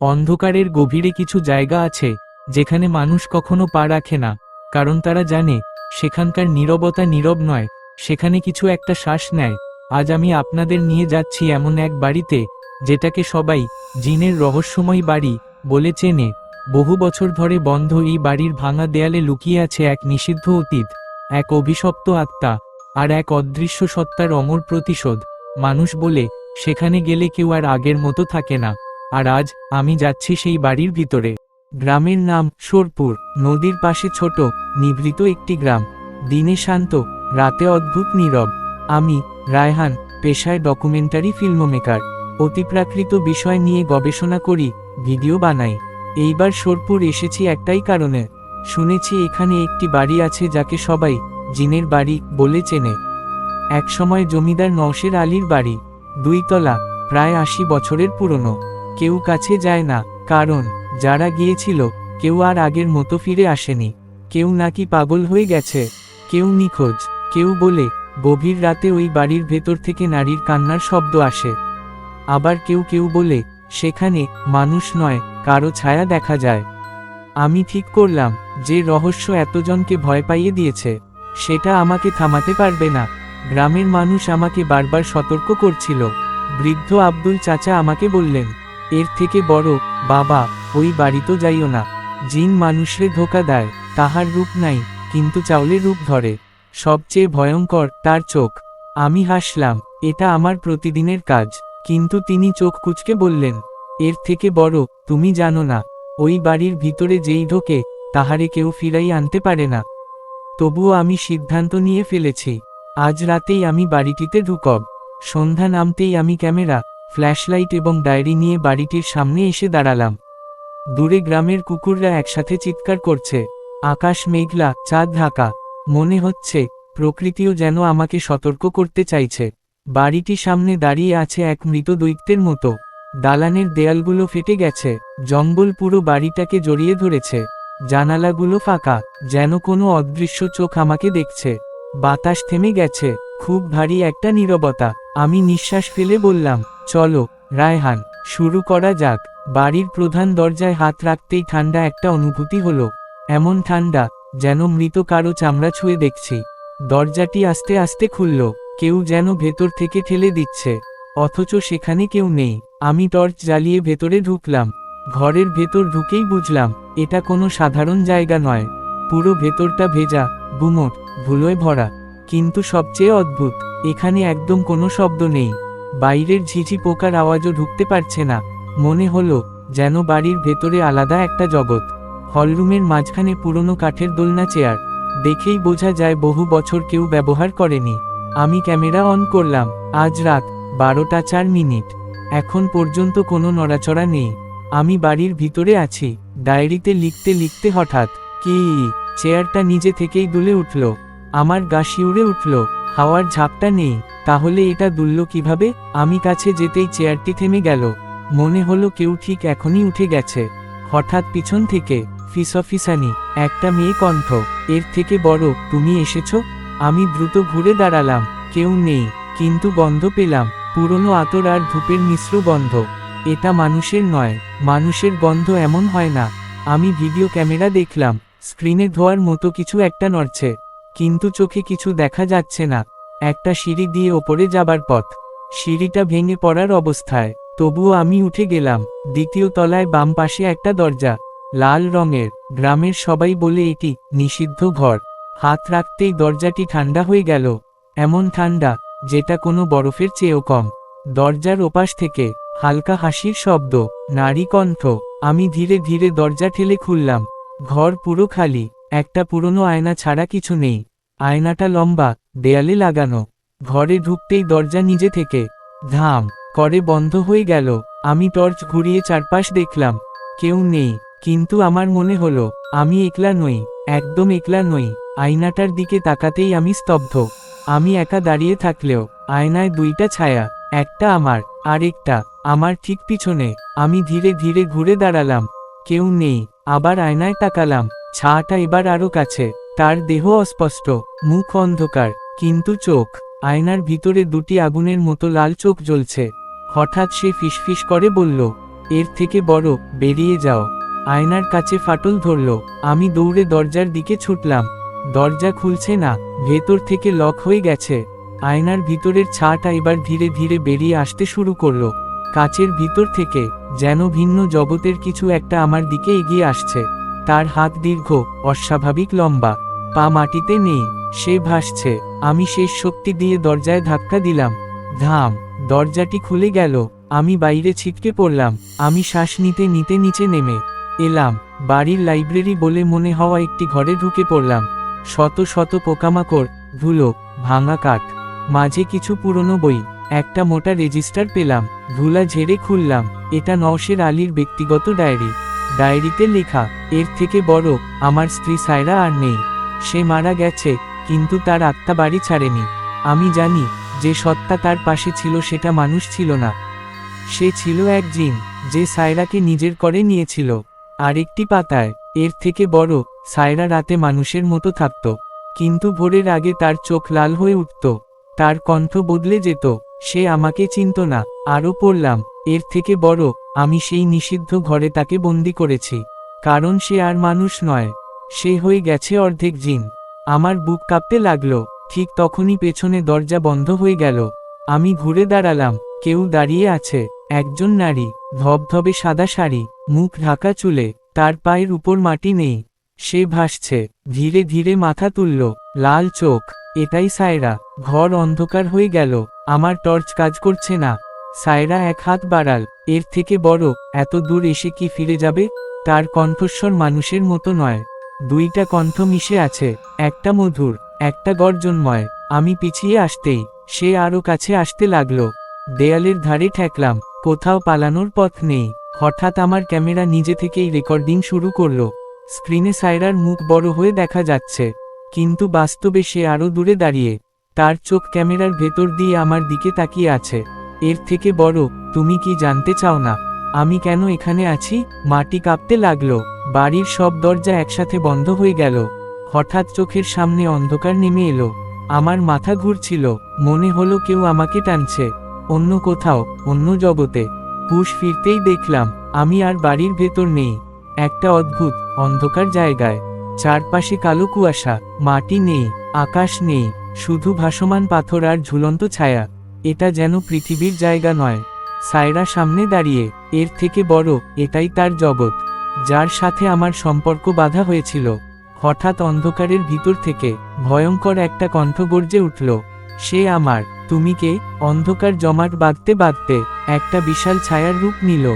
অন্ধকারের গভীরে কিছু জায়গা আছে যেখানে মানুষ কখনো পা রাখে না, কারণ তারা জানে সেখানকার নীরবতা নীরব নয়, সেখানে কিছু একটা শ্বাস নেয়। আজ আমি আপনাদের নিয়ে যাচ্ছি এমন এক বাড়িতে যেটাকে সবাই জিনের রহস্যময় বাড়ি বলে চেনে। বহু বছর ধরে বন্ধ এই বাড়ির ভাঙা দেয়ালে লুকিয়ে আছে এক নিষিদ্ধ অতীত, এক অভিশপ্ত আত্মা, আর এক অদৃশ্য সত্তার অমর প্রতিশোধ। মানুষ বলে সেখানে গেলে কেউ আর আগের মতো থাকে না। আর আজ আমি যাচ্ছি সেই বাড়ির ভিতরে। গ্রামের নাম সোরপুর। নদীর পাশে ছোট নিভৃত একটি গ্রাম। দিনে শান্ত, রাতে অদ্ভুত নীরব। আমি রায়হান, পেশায় ডকুমেন্টারি ফিল্মমেকার। অতিপ্রাকৃত বিষয় নিয়ে গবেষণা করি, ভিডিও বানাই। এইবার সোরপুর এসেছি একটাই কারণে। শুনেছি এখানে একটি বাড়ি আছে যাকে সবাই জিনের বাড়ি বলে চেনে। একসময় জমিদার নওশের আলীর বাড়ি, 2 তলা, প্রায় 80 বছরের পুরনো। কেউ কাছে যায় না, কারণ যারা গিয়েছিল কেউ আর আগের মতো ফিরে আসেনি। কেউ নাকি পাগল হয়ে গেছে, কেউ নিখোঁজ, কেউ বলে গভীর রাতে ওই বাড়ির ভেতর থেকে নারীর কান্নার শব্দ আসে। আবার কেউ কেউ বলে সেখানে মানুষ নয়, কারো ছায়া দেখা যায়। আমি ঠিক করলাম যে রহস্য এতজনকে ভয় পাইয়ে দিয়েছে সেটা আমাকে থামাতে পারবে না। গ্রামের মানুষ আমাকে বারবার সতর্ক করছিল। বৃদ্ধ আব্দুল চাচা আমাকে বললেন, এর থেকে বড় বাবা, ওই বাড়ি তো যাইও না। জিন মানুষরে ধোকা দেয়, তাহার রূপ নাই কিন্তু চাউলে রূপ ধরে। সবচেয়ে ভয়ঙ্কর তার চোখ। আমি হাসলাম, এটা আমার প্রতিদিনের কাজ। কিন্তু তিনি চোখ কুঁচকে বললেন, এর থেকে বড় তুমি জানো না, ওই বাড়ির ভিতরে যেই ঢোকে তাহারে কেউ ফিরাই আনতে পারে না। তবুও আমি সিদ্ধান্ত নিয়ে ফেলেছি, আজ রাতেই আমি বাড়িটিতে ঢুকব। সন্ধ্যা নামতেই আমি ক্যামেরা, ফ্ল্যাশলাইট এবং ডায়েরি নিয়ে বাড়িটির সামনে এসে দাঁড়ালাম। দূরে গ্রামের কুকুররা একসাথে চিৎকার করছে। আকাশ মেঘলা, চাঁদ ঢাকা। মনে হচ্ছে প্রকৃতিও যেন আমাকে সতর্ক করতে চাইছে। বাড়িটির সামনে দাঁড়িয়ে আছে এক মৃত দৈত্যের মতো। দালানের দেয়ালগুলো ফেটে গেছে, জঙ্গল পুরো বাড়িটাকে জড়িয়ে ধরেছে। জানালাগুলো ফাঁকা, যেন কোনো অদৃশ্য চোখ আমাকে দেখছে। বাতাস থেমে গেছে, খুব ভারী একটা নীরবতা। আমি নিঃশ্বাস ফেলে বললাম, চলো রায়হান, শুরু করা যাক। বাড়ির প্রধান দরজায় হাত রাখতেই ঠান্ডা একটা অনুভূতি হলো। এমন ঠান্ডা যেন মৃত কারো চামড়া ছুঁয়ে দেখছি। দরজাটি আস্তে আস্তে খুলল, কেউ যেন ভেতর থেকে ঠেলে দিচ্ছে, অথচ সেখানে কেউ নেই। আমি টর্চ জ্বালিয়ে ভেতরে ঢুকলাম। ঘরের ভেতর ঢুকেই বুঝলাম এটা কোনো সাধারণ জায়গা নয়। পুরো ভেতরটা ভেজা, গুমট, ধুলোয় ভরা। কিন্তু সবচেয়ে অদ্ভুত, এখানে একদম কোনো শব্দ নেই। বাইরের ঝিঝি পোকার আওয়াজও ঢুকতে পারছে না। মনে হলো যেন বাড়ির ভেতরে আলাদা একটা জগৎ। হলরুমের মাঝখানে পুরনো কাঠের দোলনা চেয়ার, দেখেই বোঝা যায় বহু বছর কেউ ব্যবহার করেনি। আমি ক্যামেরা অন করলাম। আজ রাত 12:04। এখন পর্যন্ত কোনো নড়াচড়া নেই। আমি বাড়ির ভিতরে আছি, ডায়েরিতে লিখতে লিখতে হঠাৎ কি চেয়ারটা নিজে থেকেই দুলে উঠল। আমার গা শিউরে উঠল। হাওয়ার ঝাপটা নেই, তাহলে এটা দুলল কিভাবে? আমি কাছে যেতেই চেয়ারটি থেমে গেল। মনে হলো কেউ ঠিক এখনই উঠে গেছে। হঠাৎ পিছন থেকে ফিসফিসানি একটা মেয়ে কণ্ঠ, এর থেকে বড় তুমি এসেছ? আমি দ্রুত ঘুরে দাঁড়ালাম, কেউ নেই, কিন্তু গন্ধ পেলাম, পুরনো আতর আর ধূপের মিশ্র গন্ধ। এটা মানুষের নয়, মানুষের গন্ধ এমন হয় না। আমি ভিডিও ক্যামেরা দেখলাম, স্ক্রিনে ধোয়ার মতো কিছু একটা নড়ছে, কিন্তু চোখে কিছু দেখা যাচ্ছে না। একটা সিঁড়ি দিয়ে ওপরে যাবার পথ, সিঁড়িটা ভেঙে পড়ার অবস্থায়। তবুও আমি উঠে গেলাম। 2য় তলায় বাম পাশে একটা দরজা, লাল রঙের। গ্রামের সবাই বলে এটি নিষিদ্ধ ঘর। হাত রাখতেই দরজাটি ঠান্ডা হয়ে গেল, এমন ঠান্ডা যেটা কোনো বরফের চেয়েও কম। দরজার ওপাশ থেকে হালকা হাসির শব্দ, নারী কণ্ঠ। আমি ধীরে ধীরে দরজা ঠেলে খুললাম। ঘর পুরো খালি, একটা পুরনো আয়না ছাড়া কিছু নেই। আয়নাটা লম্বা, দেয়ালে লাগানো। ঘরে ঢুকতেই দরজা নিজে থেকে ধাম করে বন্ধ হয়ে গেল। আমি টর্চ ঘুরিয়ে চারপাশ দেখলাম, কেউ নেই, কিন্তু আমার মনে হলো আমি একলা নই, একদম একলা নই। আয়নাটার দিকে তাকাতেই আমি স্তব্ধ। আমি একা দাঁড়িয়ে থাকলেও আয়নায় 2টা ছায়া, একটা আমার, আরেকটা আমার ঠিক পিছনে। আমি ধীরে ধীরে ঘুরে দাঁড়ালাম, কেউ নেই। আবার আয়নায় তাকালাম, ছায়াটা এবার আরো কাছে। তার দেহ অস্পষ্ট, মুখ অন্ধকার, কিন্তু চোখ। আয়নার ভিতরে 2টি আগুনের মতো লাল চোখ জ্বলছে। হঠাৎ সে ফিসফিস করে বলল, এর থেকে বড়, বেরিয়ে যাও। আয়নার কাছে ফাটল ধরল। আমি দৌড়ে দরজার দিকে ছুটলাম। দরজা খুলছে না, ভেতর থেকে লক হয়ে গেছে। আয়নার ভিতরের ছাটা এবার ধীরে ধীরে বেরিয়ে আসতে শুরু করলো। কাচের ভিতর থেকে যেন ভিন্ন জগতের কিছু একটা আমার দিকে এগিয়ে আসছে। তার হাত দীর্ঘ, অস্বাভাবিক লম্বা, পা মাটিতে নেই, সে ভাসছে। আমি শেষ শক্তি দিয়ে দরজায় ধাক্কা দিলাম। ধাম, দরজাটি খুলে গেল। আমি বাইরে ছিটকে পড়লাম। আমি শ্বাস নিতে নিতে নিচে নেমে এলাম। বাড়ির লাইব্রেরি বলে মনে হওয়া একটি ঘরে ঢুকে পড়লাম। শত শত পোকামাকড়, ধুলো, ভাঙা কাঠ, মাঝে কিছু পুরনো বই, একটা মোটা রেজিস্টার পেলাম। ধুলা ঝেড়ে খুললাম। এটা নওশের আলীর ব্যক্তিগত ডায়েরি। ডায়েরিতে লেখা, এর থেকে বড়, আমার স্ত্রী সায়রা আর নেই। সে মারা গেছে, কিন্তু তার আত্মা বাড়ি ছাড়েনি। আমি জানি, যে সত্তা তার পাশে ছিল সেটা মানুষ ছিল না। সে ছিল এক জিন, যে সায়রাকে নিজের করে নিয়েছিল। আরেকটি পাতায়, এর থেকে বড়, সায়রা রাতে মানুষের মতো থাকত, কিন্তু ভোরের আগে তার চোখ লাল হয়ে উঠত, তার কণ্ঠ বদলে যেত। সে আমাকে চিনত না। আরও পড়লাম, এর থেকে বড়, আমি সেই নিষিদ্ধ ঘরে তাকে বন্দি করেছি, কারণ সে আর মানুষ নয়, সে হয়ে গেছে অর্ধেক জিন। আমার বুক কাঁপতে লাগলো। ঠিক তখনই পেছনে দরজা বন্ধ হয়ে গেল। আমি ঘুরে দাঁড়ালাম। কেউ দাঁড়িয়ে আছে, একজন নারী, ধবধবে সাদা শাড়ি, মুখ ঢাকা চুলে, তার পায়ের উপর মাটি নেই। সে ভাসছে, ধীরে ধীরে মাথা তুলল, লাল চোখ। এটাই সায়রা। ঘর অন্ধকার হয়ে গেল। আমার টর্চ কাজ করছে না। সায়রা এক হাত বাড়াল। এর থেকে বড়, এত দূর এসে কি ফিরে যাবে? তার কণ্ঠস্বর মানুষের মতো নয়। দুইটা কণ্ঠ মিশে আছে, একটা মধুর, একটা গর্জনময়। আমি পিছিয়ে আসতেই সে আরও কাছে আসতে লাগলো। দেয়ালের ধারে ঠেকলাম, কোথাও পালানোর পথ নেই। হঠাৎ আমার ক্যামেরা নিজে থেকেই রেকর্ডিং শুরু করলো। স্ক্রিনে সায়রার মুখ বড় হয়ে দেখা যাচ্ছে, কিন্তু বাস্তবে সে আরও দূরে দাঁড়িয়ে। তার চোখ ক্যামেরার ভেতর দিয়ে আমার দিকে তাকিয়ে আছে। এর থেকে বড়, তুমি কি জানতে চাও না আমি কেন এখানে আছি? মাটি কাঁপতে লাগলো। বাড়ির সব দরজা একসাথে বন্ধ হয়ে গেল। হঠাৎ চোখের সামনে অন্ধকার নেমে এলো। আমার মাথা ঘুরছিল, মনে হলো কেউ আমাকে টানছে অন্য কোথাও, অন্য জগতে। হুঁশ ফিরতেই দেখলাম, আমি আর বাড়ির ভেতর নেই, একটা অদ্ভুত অন্ধকার জায়গায়। চারপাশে কালো কুয়াশা, মাটি নেই, আকাশ নেই, শুধু ভাসমান পাথর আর ঝুলন্ত ছায়া। এটা যেন পৃথিবীর জায়গা নয়। সায়রা সামনে দাঁড়িয়ে, এর থেকে বড়, এটাই তার জগৎ, যার সাথে আমার সম্পর্ক বাঁধা হয়েছিল। হঠাৎ অন্ধকারের ভিতর থেকে ভয়ঙ্কর একটা কণ্ঠ গর্জে উঠল, সে আমার। তুমি কে? অন্ধকার জমাট বাঁধতে বাঁধতে একটা বিশাল ছায়ার রূপ নিল।